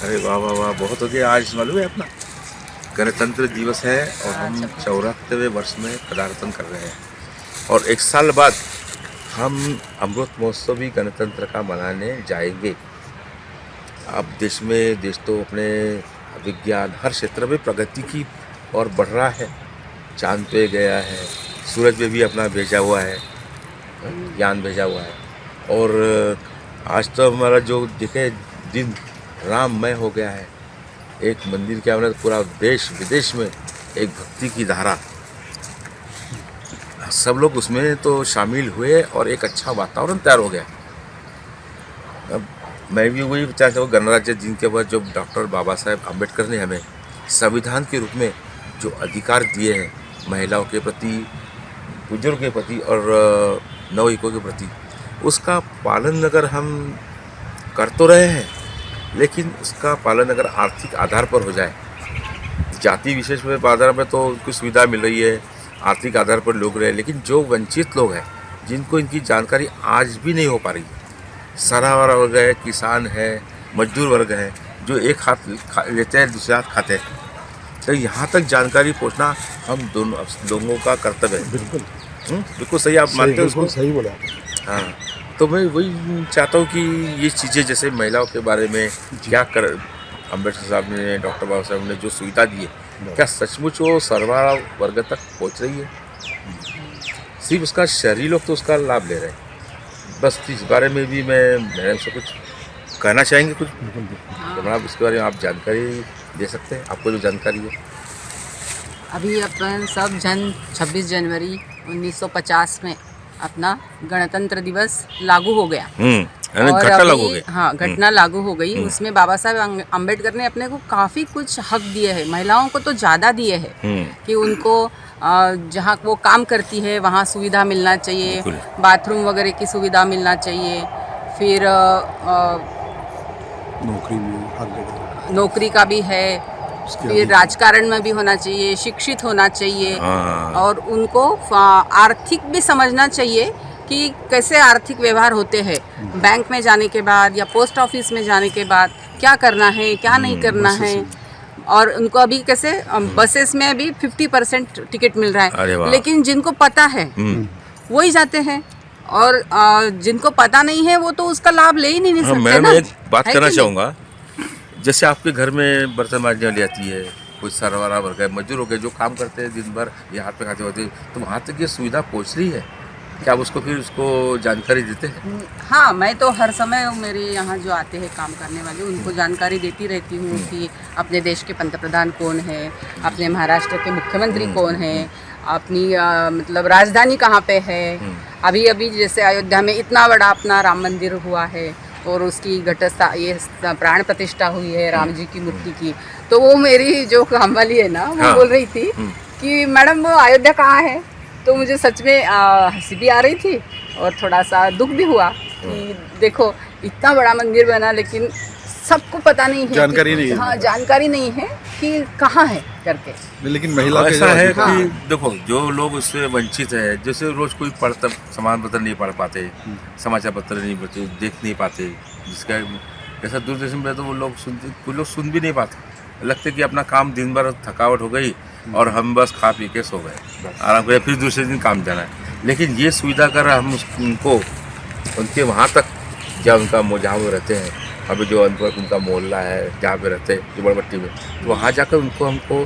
अरे वाह वाह वाह, बहुत हो गया। आज मालूम है अपना गणतंत्र दिवस है और हम 74वें वर्ष में पदार्पण कर रहे हैं। और एक साल बाद हम अमृत महोत्सव भी गणतंत्र का मनाने जाएंगे। अब देश तो अपने विज्ञान हर क्षेत्र में प्रगति की और बढ़ रहा है। चांद पे गया है, सूरज पे भी अपना भेजा हुआ है, यान भेजा हुआ है। और आज तो हमारा जो देखे दिन राममय हो गया है। एक मंदिर के अंदर पूरा देश विदेश में एक भक्ति की धारा, सब लोग उसमें तो शामिल हुए और एक अच्छा वातावरण तैयार हो गया। अब मैं भी वही चाहता हूँ, गणराज्य दिन के बाद जो डॉक्टर बाबा साहेब अम्बेडकर ने हमें संविधान के रूप में जो अधिकार दिए हैं महिलाओं के प्रति, बुजुर्ग के प्रति और नवयुवकों के प्रति, उसका पालन अगर हम कर तो रहे हैं, लेकिन उसका पालन अगर आर्थिक आधार पर हो जाए, जाति विशेष में आधार पर तो उनको सुविधा मिल रही है, आर्थिक आधार पर लोग रहे, लेकिन जो वंचित लोग हैं जिनको इनकी जानकारी आज भी नहीं हो पा रही है, सराहवाला वर्ग है, किसान है, मजदूर वर्ग है, जो एक हाथ लेते हैं दूसरे हाथ खाते हैं, तो यहाँ तक जानकारी पहुँचना हम दोनों लोगों का कर्तव्य है। बिल्कुल बिल्कुल सही, आप मानते हो उसको? सही बोला। हाँ, तो मैं वही चाहता हूँ कि ये चीज़ें जैसे महिलाओं के बारे में क्या कर अम्बेडकर साहब ने, डॉक्टर बाबा साहब ने जो सुविधा दी है, क्या सचमुच वो सर्वा वर्ग तक पहुँच रही है? सिर्फ उसका शहरी लोग तो उसका लाभ ले रहे हैं। बस इस बारे में भी मैं मैडम से कुछ कहना चाहेंगे कुछ, तो आप इसके बारे में आप जानकारी दे सकते हैं, आपको जो जानकारी है। अभी अपन सब 26 जनवरी 1950 में अपना गणतंत्र दिवस लागू हो गया। और घटना लागू हो अभी गई। हाँ, घटना लागू हो गई। उसमें बाबा साहेब अम्बेडकर ने अपने को काफ़ी कुछ हक दिए हैं, महिलाओं को तो ज़्यादा दिए हैं कि उनको जहाँ वो काम करती है वहाँ सुविधा मिलना चाहिए, बाथरूम वगैरह की सुविधा मिलना चाहिए, फिर नौकरी का भी है, फिर राजकारण में भी होना चाहिए, शिक्षित होना चाहिए, और उनको आर्थिक भी समझना चाहिए कि कैसे आर्थिक व्यवहार होते हैं। बैंक में जाने के बाद या पोस्ट ऑफिस में जाने के बाद क्या करना है, क्या नहीं करना है। और उनको अभी कैसे बसेस में भी 50% टिकट मिल रहा है, लेकिन जिनको पता है वही जाते हैं, और जिनको पता नहीं है वो तो उसका लाभ ले ही नहीं सकते ना। मैं एक बात करना चाहूँगा, जैसे आपके घर में बर्तन मांजने वाली आती है, कोई सरवारा वर्ग है, मजदूर हो गए जो काम करते हैं दिन भर, ये हाथ पे खाते होते हैं, तो वहाँ तक ये सुविधा पहुँच रही है क्या? आप उसको फिर उसको जानकारी देते हैं? हाँ, मैं तो हर समय मेरे यहाँ जो आते हैं काम करने वाले उनको जानकारी देती रहती हूँ कि अपने देश के पंतप्रधान कौन है, अपने महाराष्ट्र के मुख्यमंत्री कौन है, अपनी मतलब राजधानी कहाँ पे है। अभी अभी जैसे अयोध्या में इतना बड़ा अपना राम मंदिर हुआ है और उसकी ये प्राण प्रतिष्ठा हुई है राम जी की मूर्ति की, तो वो मेरी जो काम वाली है ना, वो बोल रही थी कि मैडम वो अयोध्या कहाँ है। तो मुझे सच में हंसी भी आ रही थी और थोड़ा सा दुख भी हुआ कि देखो इतना बड़ा मंदिर बना, लेकिन सबको पता नहीं है, जानकारी नहीं है। हाँ, जानकारी नहीं है कि कहाँ है करके। लेकिन महिला ऐसा है कि देखो जो लोग उससे वंचित है, जैसे रोज कोई पढ़ता समाचार पत्र नहीं पढ़ पाते, समाचार पत्र नहीं पढ़ते, देख नहीं पाते, जिसका ऐसा दूरदर्शन पे तो वो लोग सुनते, कुछ लोग सुन भी नहीं पाते, लगते कि अपना काम दिन भर थकावट हो गई और हम बस खा पी के सो गए, आराम करें, फिर दूसरे दिन काम जाना है। लेकिन ये सुविधा कर हम उनको उनके वहाँ तक जब उनका जहाँ वो रहते हैं, अभी जो उनका मोहल्ला है जहाँ पे रहते हैं जुबड़पट्टी में, तो वहाँ जाकर हमको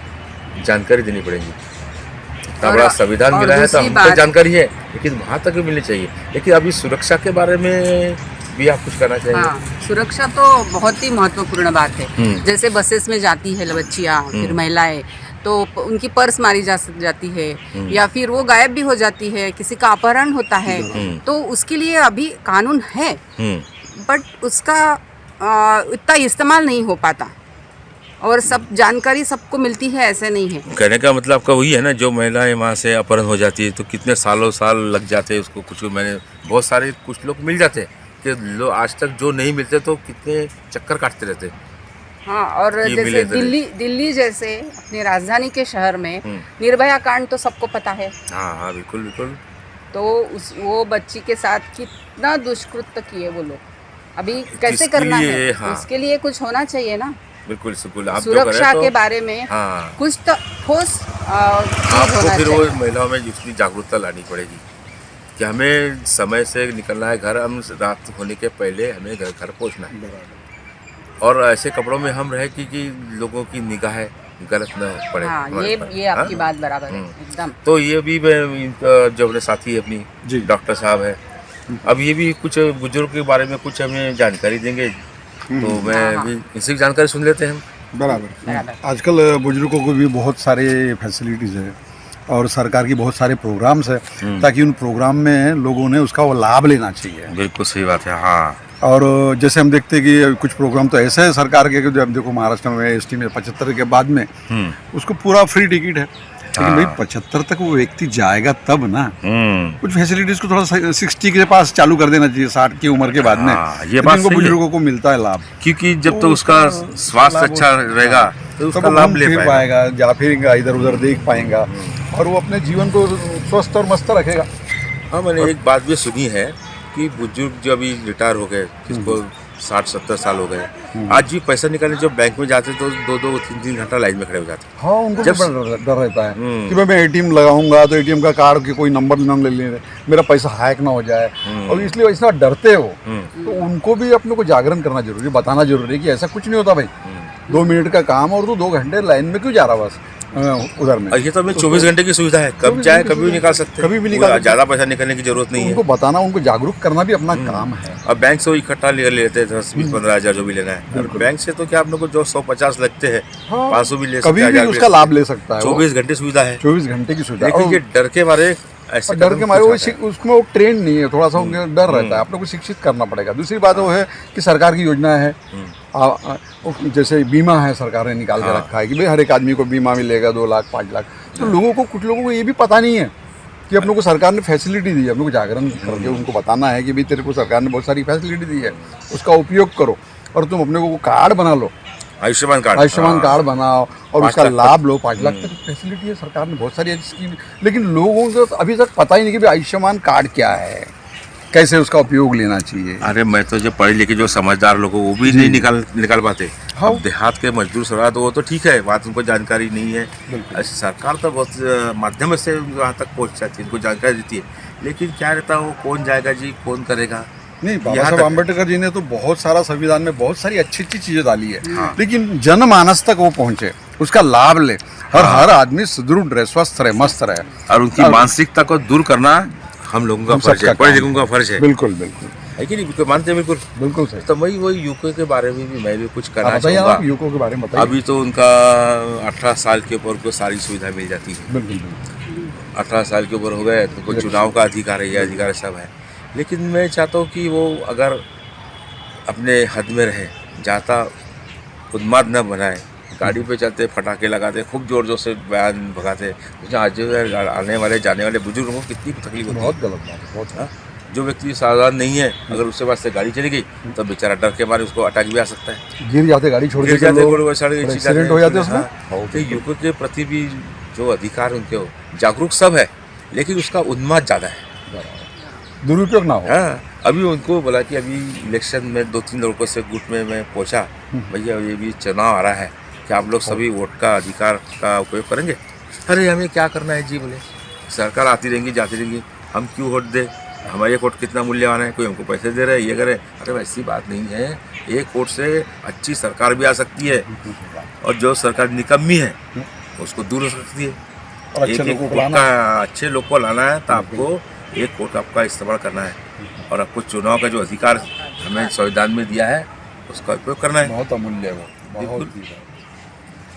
जानकारी देनी पड़ेगी। इतना बड़ा संविधान मिला है तो हमको जानकारी है, लेकिन वहाँ तक भी मिलनी चाहिए। लेकिन अभी सुरक्षा के बारे में भी आप कुछ करना चाहिए। हाँ, सुरक्षा तो बहुत ही महत्वपूर्ण बात है। जैसे बसेस में जाती है बच्चियाँ, फिर महिलाएं, तो उनकी पर्स मारी जाती है या फिर वो गायब भी हो जाती है, किसी का अपहरण होता है, तो उसके लिए अभी कानून है, बट उसका इतना इस्तेमाल नहीं हो पाता और सब जानकारी सबको मिलती है, ऐसे नहीं है। कहने का मतलब आपका वही है ना, जो महिलाएं वहाँ से अपहरण हो जाती है तो कितने सालों साल लग जाते हैं उसको। कुछ मैंने बहुत सारे कुछ लोग मिल जाते हैं कि लोग आज तक जो नहीं मिलते तो कितने चक्कर काटते रहते। हाँ, और जैसे दिल्ली जैसे अपनी राजधानी के शहर में निर्भया कांड तो सबको पता है। हाँ हाँ, बिल्कुल बिल्कुल। तो वो बच्ची के साथ कितना दुष्कृत्य किए वो लोग, अभी कैसे जिसके करना लिए, है, हाँ। इसके लिए कुछ होना चाहिए ना, बिल्कुल बिल्कुल। आप जो सुरक्षा करें के तो बारे में हाँ, कुछ तो ठोस चीज आपको होना फिर वो चाहिए। महिलाओं में उसकी जागरूकता लानी पड़ेगी कि हमें समय से निकलना है घर, हम रात होने के पहले हमें घर पहुंचना है, और ऐसे कपड़ों में हम रहे कि लोगों की निगाहें गलत न पड़े हाँ, हमारे पर। ये हाँ? आपकी बात बराबर है हम्म। एकदम। तो ये भी मैं इनका जो अपने साथी अपनी जी। डॉक्टर साहब है, अब ये भी कुछ बुजुर्ग के बारे में कुछ हमें जानकारी देंगे, तो मैं हाँ। भी इनसे भी जानकारी सुन लेते हैं हम। बराबर। बराबर। आजकल बुजुर्गों को भी बहुत सारे फैसिलिटीज़ है और सरकार की बहुत सारे प्रोग्राम्स है, ताकि उन प्रोग्राम में लोगों ने उसका वो लाभ लेना चाहिए। बिल्कुल सही बात है। हाँ, और जैसे हम देखते हैं कि कुछ प्रोग्राम तो ऐसे है सरकार के कि जब देखो महाराष्ट्र में एसटी में 75 के बाद में उसको पूरा फ्री टिकट है, लेकिन भाई 75 तक वो व्यक्ति जाएगा तब ना। कुछ फैसिलिटीज को थोड़ा 60 के पास चालू कर देना चाहिए, 60 की उम्र के बाद में। हाँ, ये लेकिन बात इनको सही है। बुजुर्गों को मिलता है लाभ, क्योंकि जब तो तक उसका स्वास्थ्य लाभ अच्छा रहेगा तो तब उसका वो लाभ घूम ले फिर पाएगा। पाएगा, जा फिरेगा, इधर उधर देख पाएगा और वो अपने जीवन को स्वस्थ और मस्त रखेगा। हाँ, मैंने एक बात भी सुनी है कि बुजुर्ग जो अभी रिटायर हो गए, जिसको 60-70 साल हो गए, आज भी पैसा निकालने जब बैंक में जाते तो 2-2, 3-3 घंटा लाइन में खड़े हो जाते। हाँ, उनको जब- भी बड़ा डर रहता है कि भाई मैं एटीएम लगाऊंगा तो एटीएम का कार्ड के कोई नंबर न ले ले, मेरा पैसा हैक ना हो जाए, और इसलिए ऐसा डरते हो। तो उनको भी अपने को जागरण करना जरूरी है, बताना जरूरी है कि ऐसा कुछ नहीं होता भाई, 2 मिनट का काम और तू 2 घंटे लाइन में क्यों जा रहा बस उधर में। और ये तो हमें 24 घंटे की सुविधा है, कब 24 चाहे घंटे की कभी भी निकाल सकते हैं, कभी भी निकाल सकते हैं। ज़्यादा पैसा निकालने की जरूरत नहीं उनको है। बताना, उनको जागरूक करना भी अपना काम है। अब बैंक से वो इकट्ठा ले लेते हैं 10-15 हज़ार जो भी लेना है, और बैंक से तो क्या आप लोग को जो 150 लगते हैं, हाँ, 500 भी ले सकते कभी हैं, भी 1000 उसका लाभ ले सकता है। 24 घंटे सुविधा है। 24 घंटे की सुविधा। लेकिन और ये डर के मारे ऐसे और डर कदम के मारे वो उठाते हैं। उसमें वो ट्रेंड नहीं है, थोड़ा सा उनके डर रहता है। आप लोग को शिक्षित करना पड़ेगा। दूसरी बात वो है कि सरकार की योजना है, जैसे बीमा है, सरकार ने निकाल के रखा है कि भाई हर एक आदमी को बीमा मिलेगा 2 लाख 5 लाख। तो लोगों को, कुछ लोगों को ये भी पता नहीं है कि अपने को सरकार ने फैसिलिटी दी है। अपने को जागरण करके उनको बताना है कि भाई तेरे को सरकार ने बहुत सारी फैसिलिटी दी है, उसका उपयोग करो, और तुम अपने को कार्ड बना लो, आयुष्मान कार्ड, आयुष्मान कार्ड बनाओ और 5 उसका लाख लाभ लो। 5 लाख तक फैसिलिटी है, सरकार ने बहुत सारी स्कीम, लेकिन लोगों को तो अभी तक पता ही नहीं कि भाई आयुष्मान कार्ड क्या है, कैसे उसका उपयोग लेना चाहिए। अरे मैं तो जो पढ़े लिखे जो समझदार लोग हैं, वो भी नहीं निकाल पाते। हाँ। अब देहात के मजदूर सवाल तो वो तो ठीक है, बात उनको जानकारी नहीं है। ऐसे सरकार तो बहुत माध्यम से वहाँ तक पहुँच जाती है, उनको जानकारी देती है, लेकिन क्या रहता है वो कौन जाएगा जी, कौन करेगा। नहीं, बाबा यहाँ साहब तक- अम्बेडकर जी ने तो बहुत सारा संविधान में बहुत सारी अच्छी अच्छी चीजें डाली है, लेकिन जनमानस तक वो पहुंचे, उसका लाभ ले, और हर आदमी सुदृढ़ रहे, स्वस्थ रहे, मस्त रहे। और उनकी मानसिकता को दूर करना हम लोगों का हम फर्ज सबका है, पढ़े काम लिखों का फर्ज है। बिल्कुल बिल्कुल है कि नहीं, बिल्कुल मानते हैं, बिल्कुल। बिल्कुल सही। तो वही यूके के बारे में भी मैं भी कुछ आप करना बताइए, चाहूँगा। आप यूको के बारे में बताइए। अभी तो उनका 18 साल के ऊपर को सारी सुविधा मिल जाती है। बिल्कुल बिल्कुल। 18 साल के ऊपर हो गए तो कोई चुनाव का अधिकार है, ये अधिकार सब है, लेकिन मैं चाहता हूँ कि वो अगर अपने हद में रहे, ज़्यादा उन्माद न बनाए, गाड़ी पे चलते फटाके लगाते, खूब ज़ोर ज़ोर से बयान भगाते, मुझे आज आने वाले जाने वाले बुजुर्गों को कितनी तकलीफ होती है। बहुत गलत बात है, बहुत। हाँ? जो व्यक्ति सावधान नहीं है, अगर उसके पास से गाड़ी चली गई तो बेचारा डर के मारे उसको अटैक भी आ सकता है, गिर जाते, गाड़ी छोड़ गिर के जाते, लोग, गोड़ वोड़ सड़ गई, चीज़ एक्सीडेंट हो जाते उसमें। हाँ, तो यूके के प्रति भी जो अधिकार उनके हो, जागरूक सब है, लेकिन उसका उन्माद ज़्यादा है। दुरुपयोग ना हो। हाँ, अभी उनको बोला कि अभी इलेक्शन में 2-3 लड़कों से गुट में मैं पूछा, भैया ये भी चुनाव आ रहा है, कि आप लोग सभी वोट का अधिकार का उपयोग करेंगे? अरे हमें क्या करना है जी, बोले सरकार आती रहेंगी जाती रहेंगी, हम क्यों वोट दें, हमारे एक वोट कितना मूल्यवान है, कोई हमको पैसे दे रहे हैं, ये करे। अरे वैसी बात नहीं है, एक वोट से अच्छी सरकार भी आ सकती है, और जो सरकार निकम्मी है उसको दूर हो सकती है। और अच्छे एक लोगों को वोट लाना का, अच्छे लोग को लाना है, तो आपको एक वोट आपका इस्तेमाल करना है, और आपको चुनाव का जो अधिकार हमें संविधान में दिया है उसका उपयोग करना है। बहुत अमूल्य है वो, बहुत बिल्कुल। ही।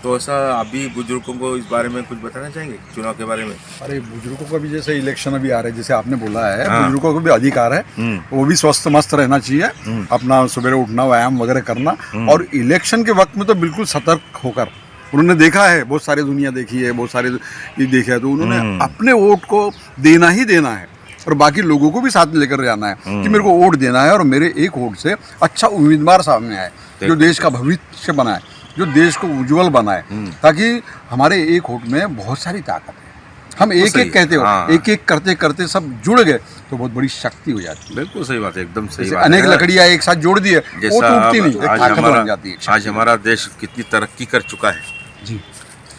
तो ऐसा अभी बुजुर्गों को इस बारे में कुछ बताना चाहेंगे, चुनाव के बारे में? अरे बुजुर्गों का भी जैसे इलेक्शन अभी आ रहे हैं, जैसे आपने बोला है, हाँ। बुजुर्गों को भी अधिकार है, वो भी स्वस्थ मस्त रहना चाहिए, अपना सवेरे उठना, व्यायाम वगैरह करना, और इलेक्शन के वक्त में तो बिल्कुल सतर्क होकर, उन्होंने देखा है, बहुत सारी दुनिया देखी है, बहुत सारे ये देखा है, तो उन्होंने अपने वोट को देना ही देना है, और बाकी लोगों को भी साथ में लेकर जाना है कि मेरे को वोट देना है, और मेरे एक वोट से अच्छा उम्मीदवार सामने आए जो देश का भविष्य बनाए, जो देश को उज्जवल बनाए, ताकि हमारे एक वोट में बहुत सारी ताकत है। हम एक सही एक कहते हो, हाँ। एक एक करते करते सब जुड़ गए तो बहुत बड़ी शक्ति हो जाती है। बिल्कुल सही बात है, एकदम सही जैसे बात अनेक है। लकड़ियां एक साथ जोड़ दिए, वो जैसा टूटती अब नहीं, एक आज ताकत हमारा बन जाती है। आज हमारा देश कितनी तरक्की कर चुका है। जी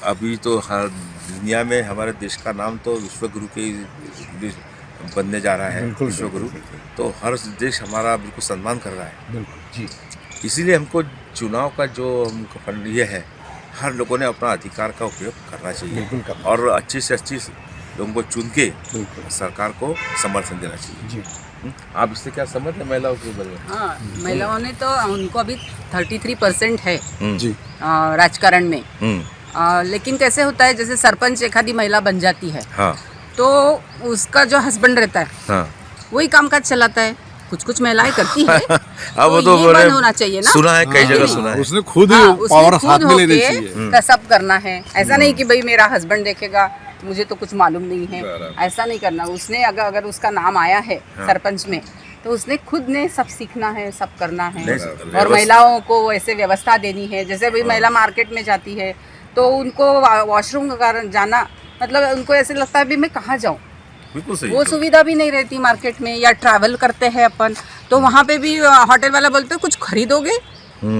अभी तो हर दुनिया में हमारे देश का नाम तो विश्व गुरु के बनने जा रहा है, बिल्कुल, विश्व गुरु। बिल्कुल, तो हर देश हमारा बिल्कुल सम्मान कर रहा है। बिल्कुल जी इसीलिए हमको चुनाव का जो हमको फंड ये है, हर लोगों ने अपना अधिकार का उपयोग करना चाहिए बिल्कुल करना और अच्छी से अच्छी लोगों को चुन के बिल्कुल सरकार को समर्थन देना चाहिए। जी आप इससे क्या समझ हैं महिलाओं के बारे में? हाँ, महिलाओं ने तो उनको अभी 33% है जी राजकारण में। हम्म, लेकिन कैसे होता है, जैसे सरपंच एक आधी महिला बन जाती है हाँ तो उसका जो हस्बैंड रहता है हाँ। वही कामकाज चलाता है। कुछ कुछ महिलाएं करती है अब वो तो तो ये बंद होना चाहिए ना। सुना है, कई हाँ, जगह नहीं। सुना है। उसने खुद हाँ, उसने पावर खुद हाथ में लेने होके चाहिए। सब करना है। ऐसा नहीं कि भाई मेरा हस्बैंड देखेगा, मुझे तो कुछ मालूम नहीं है, बराबर। ऐसा नहीं करना। उसने अगर उसका नाम आया है सरपंच में तो उसने खुद ने सब सीखना है, सब करना है। नहीं, और व्यवस्था- महिलाओं को ऐसे व्यवस्था देनी है। जैसे भाई महिला मार्केट में जाती है तो उनको वॉशरूम जाना, मतलब उनको ऐसे लगता है भी मैं कहाँ जाऊँ, बिल्कुल सही। वो सुविधा भी नहीं रहती मार्केट में। या ट्रैवल करते हैं अपन तो वहाँ पे भी होटल वाला बोलते हैं कुछ खरीदोगे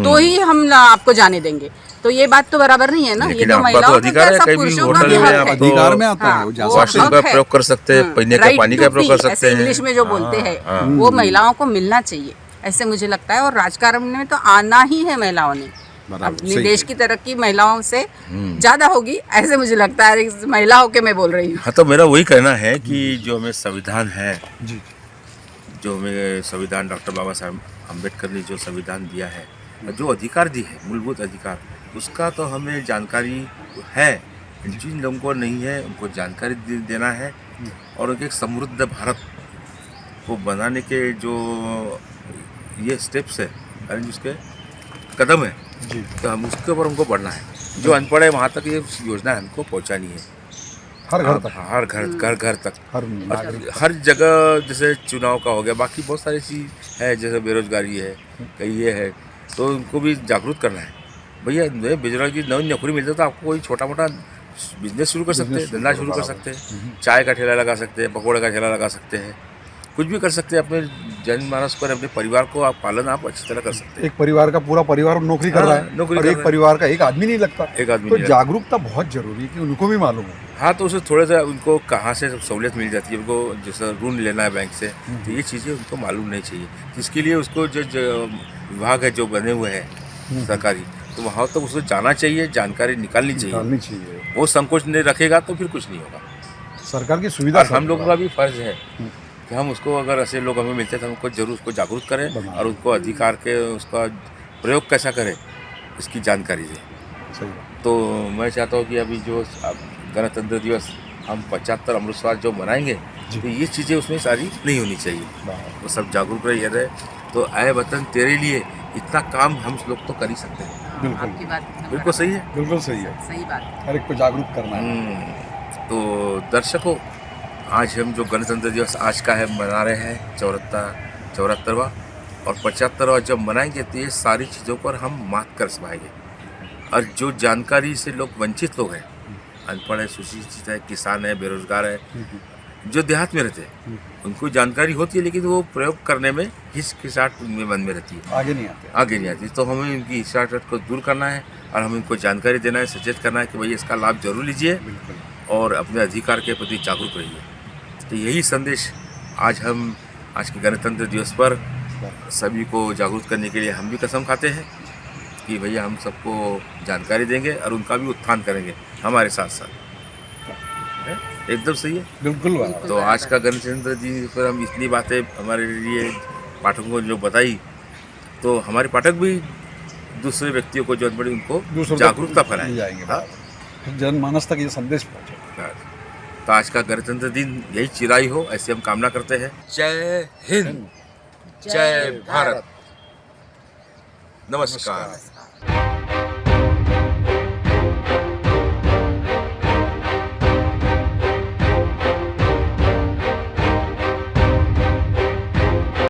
तो ही हम आपको जाने देंगे। तो ये बात तो बराबर नहीं है ना। ये लेकिन तो आपका तो महिलाओं का अधिकार क्या, है, सब कहीं भी पुरुषों का होटल भी में हक आप है। तो अधिकार में आता है, वो जा वो सकते वॉशरूम हक का है। प्रयोग कर सकते हैं, पीने का Right पानी to का प्रयोग कर free, सकते ऐसे हैं। इंग्लिश में जो बोलते हाँ, हैं हाँ। वो महिलाओं को मिलना चाहिए, ऐसे मुझे लगता है। और राजकारण में तो आना ही है महिलाओं ने। बराबर, अपने सही देश है। की तरक्की महिलाओं से ज्यादा होगी, ऐसे मुझे लगता है। महिला होके मैं बोल रही हूँ। हाँ, तो मेरा वही कहना है कि जो हमें संविधान है, जी जो हमें संविधान डॉक्टर बाबा साहब अम्बेडकर ने जो संविधान दिया है, जो अधिकार दी है, मूलभूत अधिकार, उसका तो हमें जानकारी है। जिन लोगों को नहीं है उनको जानकारी देना है और एक समृद्ध भारत को बनाने के जो ये स्टेप्स है, यानी जिसके कदम है, जी तो हम उसके ऊपर हमको बढ़ना है। जो अनपढ़ है वहाँ तक ये योजना हमको पहुँचानी है, हर घर तक, हर घर तक। हर और नागरिक हर जगह जैसे चुनाव का हो गया, बाकी बहुत सारी चीज़ है, जैसे बेरोजगारी है, कहीं ये है, तो उनको भी जागरूक करना है। भैया बेरोजगारी की नई नौकरी मिलती है तो आपको कोई छोटा मोटा बिजनेस शुरू कर सकते हैं, धंधा शुरू कर सकते हैं, चाय का ठेला लगा सकते हैं, पकौड़े का ठेला लगा सकते हैं, कुछ भी कर सकते हैं। अपने जनमानस पर, अपने परिवार को आप पालन आप अच्छी तरह कर सकते हैं। एक परिवार का पूरा परिवार नौकरी कर हाँ, रहा है नौकरी और कर एक रहा है। परिवार का एक आदमी नहीं लगता। एक आदमी तो नहीं लगता। जागरूकता बहुत जरूरी है कि उनको भी मालूम हो। हाँ, तो उसे थोड़ा सा उनको कहाँ से सहूलियत मिल जाती है, उनको जैसे ऋण लेना है बैंक से, तो ये चीज़ें उनको मालूम नहीं चाहिए। इसके लिए उसको जो विभाग है जो बने हुए हैं सरकारी, तो वहाँ तक उसको जाना चाहिए, जानकारी निकालनी चाहिए। डालनी चाहिए। वो संकोच नहीं रखेगा तो फिर कुछ नहीं होगा। सरकार की सुविधा और हम लोगों का भी फर्ज है कि हम उसको, अगर ऐसे लोग हमें मिलते हैं तो हमको जरूर उसको जागरूक करें बनाएं। और उनको अधिकार के उसका प्रयोग कैसा करें इसकी जानकारी दें। सही बात। तो मैं चाहता हूँ कि अभी जो गणतंत्र दिवस हम 75 अमृतसर जो मनाएंगे, तो ये चीज़ें उसमें सारी नहीं होनी चाहिए। वो सब जागरूक रहे तो आए वतन तेरे लिए, इतना काम हम लोग तो कर ही सकते हैं। बिल्कुल आपकी बात एकदम बिल्कुल सही है। बिल्कुल सही है। सही बात है। हर एक को जागरूक करना है। तो दर्शकों, आज हम जो गणतंत्र दिवस आज का है मना रहे हैं 74वां और 75वां जब मनाएंगे तो ये सारी चीज़ों पर हम मात कर पाएंगे। और जो जानकारी से लोग वंचित लोग हैं, अनपढ़ है, सुशिक्षित है, किसान है, बेरोजगार है, जो देहात में रहते हैं, उनको जानकारी होती है लेकिन वो प्रयोग करने में हिचकिचाहट उनमें मन में रहती है, आगे नहीं आते। आगे नहीं आती। तो हमें इनकी हिचकिचाहट को दूर करना है और हमें इनको जानकारी देना है, सचेत करना है कि भाई इसका लाभ जरूर लीजिए बिल्कुल। और अपने अधिकार के प्रति जागरूक रहिए। तो यही संदेश आज के गणतंत्र दिवस पर सभी को जागरूक करने के लिए हम भी कसम खाते हैं कि भैया हम सबको जानकारी देंगे और उनका भी उत्थान करेंगे हमारे साथ साथ। एकदम सही है। बिल्कुल बात। तो आज का गणतंत्र दिन पर हम इतनी बातें हमारे लिए पाठकों को जो बताई, तो हमारे पाठक भी दूसरे व्यक्तियों को जो बड़ी उनको दूसरों जागरूकता ले फैलाएंगे। जाएंगे। हाँ। जनमानस तक ये संदेश पहुंचे। तो आज का गणतंत्र दिन यही चिराई हो, ऐसी हम कामना करते हैं। जय हिंद, जय भारत, नमस्कार।